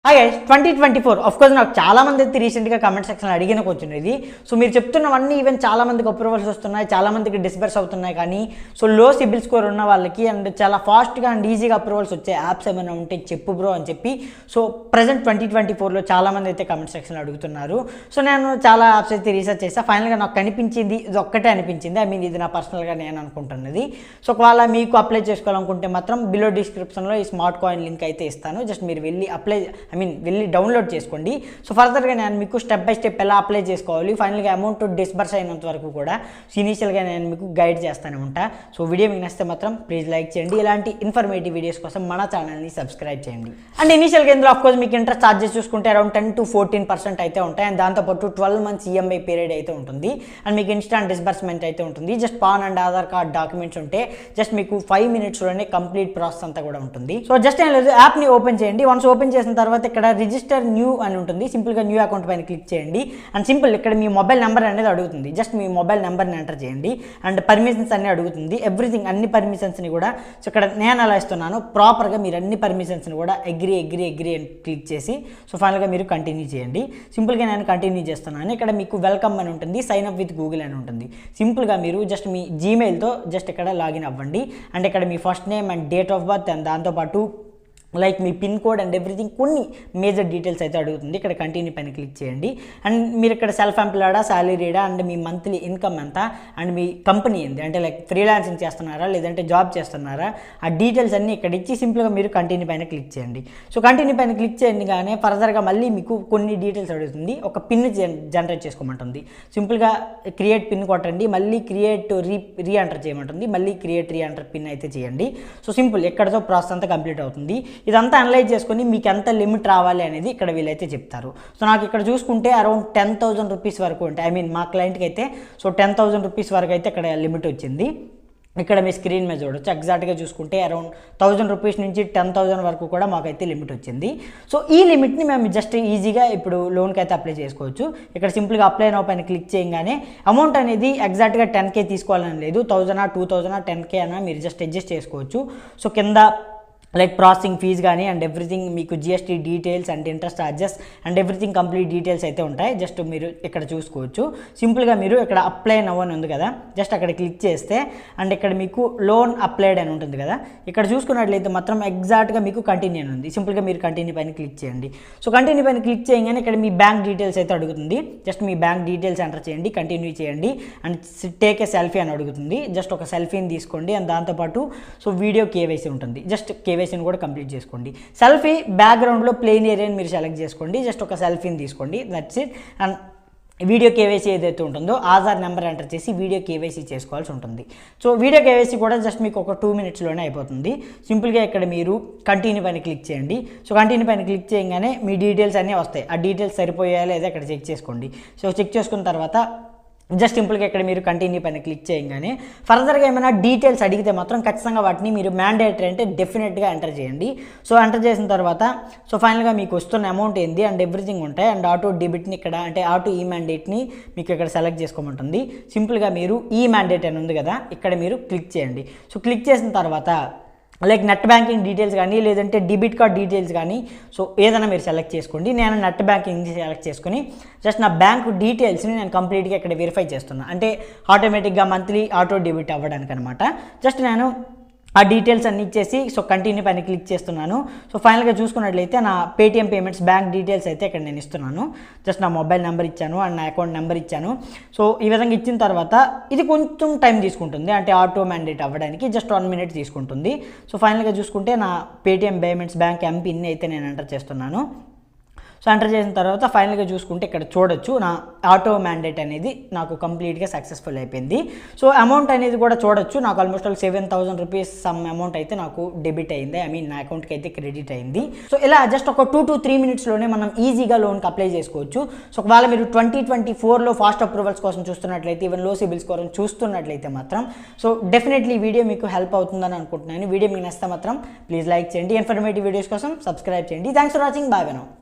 Hi guys 2024 of course నాకు చాలా మంది అయితే రీసెంట్గా కమెంట్ సెక్షన్లో అడిగిన క్వశ్చన్ ఇది. సో మీరు చెప్తున్నవన్నీ ఈవెన్ చాలా మందికి అప్రూవల్స్ వస్తున్నాయి, చాలా మందికి డిస్బర్స్ అవుతున్నాయి. కానీ సో లో సిబిల్ స్కోర్ ఉన్న వాళ్ళకి అండ్ చాలా ఫాస్ట్గా అండ్ ఈజీగా అప్రూవల్స్ వచ్చే యాప్స్ ఏమైనా ఉంటే చెప్పు బ్రో అని చెప్పి సో ప్రజెంట్ 2024లో చాలామంది అయితే కమెంట్ సెక్షన్లో అడుగుతున్నారు. సో నేను చాలా యాప్స్ అయితే రీసెర్చ్ చేస్తాను. ఫైనల్గా నాకు కనిపించింది ఇది ఒక్కటే అనిపించింది. ఐ మీన్ ఇది నా పర్సనల్గా నేను అనుకుంటున్నది. సో ఒకవేళ మీకు అప్లై చేసుకోవాలనుకుంటే మాత్రం బిలో డిస్క్రిప్షన్లో ఈ స్మార్ట్ కాయిన్ లింక్ అయితే ఇస్తాను. జస్ట్ మీరు వెళ్ళి వెళ్ళి డౌన్లోడ్ చేసుకోండి. సో ఫర్దర్గా నేను మీకు స్టెప్ బై స్టెప్ ఎలా అప్లై చేసుకోవాలి, ఫైనల్గా అమౌంట్ డిస్బర్స్ అయినంత వరకు కూడా ఇనీషియల్గా నేను మీకు గైడ్ చేస్తూనే ఉంటా. సో వీడియో మీకు నచ్చితే మాత్రం ప్లీజ్ లైక్ చేయండి. ఇలాంటి ఇన్ఫర్మేటివ్ వీడియోస్ కోసం మన ఛానల్ని సబ్స్క్రైబ్ చేయండి. అండ్ ఇనీషియల్గా ఇందులో ఆఫ్కోర్స్ మీకు ఇంట్రెస్ట్ ఛార్జెస్ చూసుకుంటే అరౌండ్ 10 to 14% అయితే ఉంటాయి. అండ్ దాంతోపాటు 12 months ఈఎంఐ పీరియడ్ అయితే ఉంటుంది. అండ్ మీకు ఇన్స్టాంట్ డిస్బర్స్మెంట్ అయితే ఉంటుంది. Just pan and Aadhaar card documents ఉంటే జస్ట్ మీకు 5 minutesలోనే కంప్లీట్ ప్రాసెస్ అంతా కూడా ఉంటుంది. సో జస్ట్ ఏం లేదు, యాప్ని ఓపెన్ చేయండి. వన్స్ ఓపెన్ చేసిన తర్వాత ఇక్కడ రిజిస్టర్ న్యూ అని ఉంటుంది. సింపుల్గా న్యూ అకౌంట్ పైన క్లిక్ చేయండి. అండ్ సింపుల్ ఇక్కడ మీ మొబైల్ నెంబర్ అనేది అడుగుతుంది. జస్ట్ మీ మొబైల్ నెంబర్ని ఎంటర్ చేయండి. అండ్ పర్మిషన్స్ అన్నీ అడుగుతుంది. ఎవ్రీథింగ్ అన్ని పర్మిషన్స్ని కూడా సో ఇక్కడ నేను అలా ఇస్తున్నాను. ప్రాపర్గా మీరు అన్ని పర్మిషన్స్ని కూడా అగ్రీ అని క్లిక్ చేసి సో ఫైనల్గా మీరు కంటిన్యూ చేయండి. సింపుల్గా నేను కంటిన్యూ చేస్తున్నాను. ఇక్కడ మీకు వెల్కమ్ అని ఉంటుంది, సైన్ అప్ విత్ గూగుల్ అని ఉంటుంది. సింపుల్గా మీరు జస్ట్ మీ జీమెయిల్తో జస్ట్ ఇక్కడ లాగిన్ అవ్వండి. అండ్ ఇక్కడ మీ first name and date of birth and దాంతోపాటు లైక్ మీ పిన్ కోడ్ అండ్ ఎవ్రీథింగ్ కొన్ని మేజర్ డీటెయిల్స్ అయితే అడుగుతుంది. ఇక్కడ కంటిన్యూ పైన క్లిక్ చేయండి. అండ్ మీరు ఇక్కడ సెల్ఫ్ ఎంప్లాయిడా, సాలరీడా, అండ్ మీ మంత్లీ ఇన్కమ్ ఎంత, అండ్ మీ కంపెనీ ఏంది, అంటే లైక్ ఫ్రీలాన్సింగ్ చేస్తున్నారా లేదంటే జాబ్ చేస్తున్నారా, ఆ డీటెయిల్స్ అన్నీ ఇక్కడ ఇచ్చి సింపుల్గా మీరు కంటిన్యూ పైన క్లిక్ చేయండి. సో కంటిన్యూ పైన క్లిక్ చేయండి కానీ ఫర్దర్గా మళ్ళీ మీకు కొన్ని డీటెయిల్స్ అడుగుతుంది. ఒక పిన్ జనరేట్ చేసుకోమంటుంది. సింపుల్గా క్రియేట్ పిన్ కొట్టండి, మళ్ళీ క్రియేట్ రీ ఎంటర్ చేయమంటుంది, మళ్ళీ క్రియేట్ రీ ఎంటర్ పిన్ అయితే చేయండి. సో సింపుల్ ఎక్కడతో ప్రాసెస్ అంతా కంప్లీట్ అవుతుంది. ఇదంతా అనలైజ్ చేసుకొని మీకు ఎంత లిమిట్ రావాలి అనేది ఇక్కడ వీళ్ళైతే చెప్తారు. సో నాకు ఇక్కడ చూసుకుంటే అరౌండ్ 10,000 రూపీస్ వరకు ఉంటాయి. ఐ మీన్ మా క్లయింట్కి అయితే సో 10,000 రూపీస్ వరకు అయితే ఇక్కడ లిమిట్ వచ్చింది. ఇక్కడ మీ స్క్రీన్ మీద చూడొచ్చు. ఎగ్జాక్ట్గా చూసుకుంటే అరౌండ్ 1000 రూపీస్ నుంచి 10,000 వరకు కూడా మాకైతే లిమిట్ వచ్చింది. సో ఈ లిమిట్ని మేము జస్ట్ ఈజీగా ఇప్పుడు లోన్కి అయితే అప్లై చేసుకోవచ్చు. ఇక్కడ సింపుల్గా అప్లై నౌ పైన క్లిక్ చేయగానే అమౌంట్ అనేది ఎగ్జాక్ట్గా 10K తీసుకోవాలని లేదు, 1000, 2000, 10K అయినా మీరు జస్ట్ అడ్జస్ట్ చేసుకోవచ్చు. సో కింద లైక్ ప్రాసెసింగ్ ఫీజ్ కానీ అండ్ ఎవ్రీథింగ్ మీకు GST details and interest charges and everything complete details అయితే ఉంటాయి. జస్ట్ మీరు ఇక్కడ చూసుకోవచ్చు. సింపుల్గా మీరు ఇక్కడ అప్లై నౌ అని ఉంది కదా, జస్ట్ అక్కడ క్లిక్ చేస్తే అండ్ ఇక్కడ మీకు లోన్ అప్లైడ్ అని ఉంటుంది కదా, ఇక్కడ చూసుకున్నట్లయితే మాత్రం ఎగ్జాక్ట్గా మీకు కంటిన్యూ అని ఉంది. సింపుల్గా మీరు కంటిన్యూ పైన క్లిక్ చేయండి. సో కంటిన్యూ పైన క్లిక్ చేయగానే ఇక్కడ మీ బ్యాంక్ డీటెయిల్స్ అయితే అడుగుతుంది. జస్ట్ మీ బ్యాంక్ డీటెయిల్స్ ఎంటర్ చేయండి, కంటిన్యూ చేయండి. అండ్ టేక్ ఏ సెల్ఫీ అని అడుగుతుంది. జస్ట్ ఒక సెల్ఫీని తీసుకోండి. అండ్ దాంతోపాటు సో వీడియో కేవైసీ ఉంటుంది. జస్ట్ కేవైసీని కూడా కంప్లీట్ చేసుకోండి. సెల్ఫీ బ్యాక్గ్రౌండ్లో ప్లెయిన్ ఏరియాని మీరు సెలెక్ట్ చేసుకోండి. జస్ట్ ఒక సెల్ఫీని తీసుకోండి, that's it. And video KYC ఏదైతే ఉంటుందో ఆధార్ నెంబర్ ఎంటర్ చేసి వీడియో కేవైసీ చేసుకోవాల్సి ఉంటుంది. సో వీడియో కేవైసీ కూడా జస్ట్ మీకు ఒక 2 minutesలోనే అయిపోతుంది. సింపుల్గా ఇక్కడ మీరు కంటిన్యూ పైన క్లిక్ చేయండి. సో కంటిన్యూ పైన క్లిక్ చేయగానే మీ డీటెయిల్స్ అన్నీ వస్తాయి. ఆ డీటెయిల్స్ సరిపోయాయా లేదా ఇక్కడ చెక్ చేసుకోండి. సో చెక్ చేసుకున్న తర్వాత జస్ట్ సింపుల్గా ఇక్కడ మీరు కంటిన్యూ పైన క్లిక్ చేయగానే ఫర్దర్గా ఏమైనా డీటెయిల్స్ అడిగితే మాత్రం ఖచ్చితంగా వాటిని మీరు మ్యాండేటరీ అంటే డెఫినెట్గా ఎంటర్ చేయండి. సో ఎంటర్ చేసిన తర్వాత సో ఫైనల్గా మీకు వస్తున్న అమౌంట్ ఏంది అండ్ ఎవ్రీథింగ్ ఉంటాయి. అండ్ ఆటో డెబిట్ని ఇక్కడ అంటే ఆటో ఈ మ్యాండేట్ని మీకు ఇక్కడ సెలెక్ట్ చేసుకోమంటుంది. సింపుల్గా మీరు ఈ మ్యాండేట్ అని ఉంది కదా, ఇక్కడ మీరు క్లిక్ చేయండి. సో క్లిక్ చేసిన తర్వాత లైక్ నెట్ బ్యాంకింగ్ డీటెయిల్స్ కానీ లేదంటే డెబిట్ కార్డ్ డీటెయిల్స్ కానీ సో ఏదైనా మీరు సెలెక్ట్ చేసుకోండి. నేను నెట్ బ్యాంకింగ్ సెలెక్ట్ చేసుకుని జస్ట్ నా బ్యాంక్ డీటెయిల్స్ని నేను కంప్లీట్గా ఇక్కడ వెరిఫై చేస్తున్నాను. అంటే ఆటోమేటిక్గా మంత్లీ ఆటో డెబిట్ అవ్వడానికి అనమాట. జస్ట్ నేను ఆ డీటెయిల్స్ అన్ని ఇచ్చేసి సో కంటిన్యూ పైన క్లిక్ చేస్తున్నాను. సో ఫైనల్గా చూసుకున్నట్లయితే నా పేటిఎం పేమెంట్స్ బ్యాంక్ డీటెయిల్స్ అయితే ఇక్కడ నేను ఇస్తున్నాను. జస్ట్ నా మొబైల్ నెంబర్ ఇచ్చాను అండ్ నా అకౌంట్ నెంబర్ ఇచ్చాను. సో ఈ విధంగా ఇచ్చిన తర్వాత ఇది కొంచెం టైం తీసుకుంటుంది, అంటే ఆటో మ్యాండేట్ అవ్వడానికి జస్ట్ 1 minute తీసుకుంటుంది. సో ఫైనల్గా చూసుకుంటే నా పేటిఎం పేమెంట్స్ బ్యాంక్ ఎంపిన్ అయితే నేను ఎంటర్ చేస్తున్నాను. సో ఎంటర్ చేసిన తర్వాత ఫైనల్గా చూసుకుంటే ఇక్కడ చూడొచ్చు నా ఆటో మ్యాండేట్ అనేది నాకు కంప్లీట్గా సక్సెస్ఫుల్ అయిపోయింది. సో అమౌంట్ అనేది కూడా చూడొచ్చు. నాకు ఆల్మోస్ట్ 7,000 రూపీస్ సమ్ అమౌంట్ అయితే నాకు డెబిట్ అయింది. ఐ మీన్ నా అకౌంట్కి అయితే క్రెడిట్ అయింది. సో ఇలా జస్ట్ ఒక 2 to 3 minutesలోనే మనం ఈజీగా లోన్కి అప్లై చేసుకోవచ్చు. సో ఒకవేళ మీరు 2024లో ఫాస్ట్ అప్రూవల్స్ కోసం చూస్తున్నట్లయితే ఈవెన్ లో సిబిల్ స్కోర్ చూస్తున్నట్లయితే మాత్రం సో డెఫినెట్లీ వీడియో మీకు హెల్ప్ అవుతుందని అనుకుంటున్నాను. వీడియో మీకు నచ్చితే మాత్రం ప్లీజ్ లైక్ చేయండి. ఇన్ఫర్మేటివ్ వీడియోస్ కోసం సబ్స్క్రైబ్ చేయండి. Thanks for watching. Bye now.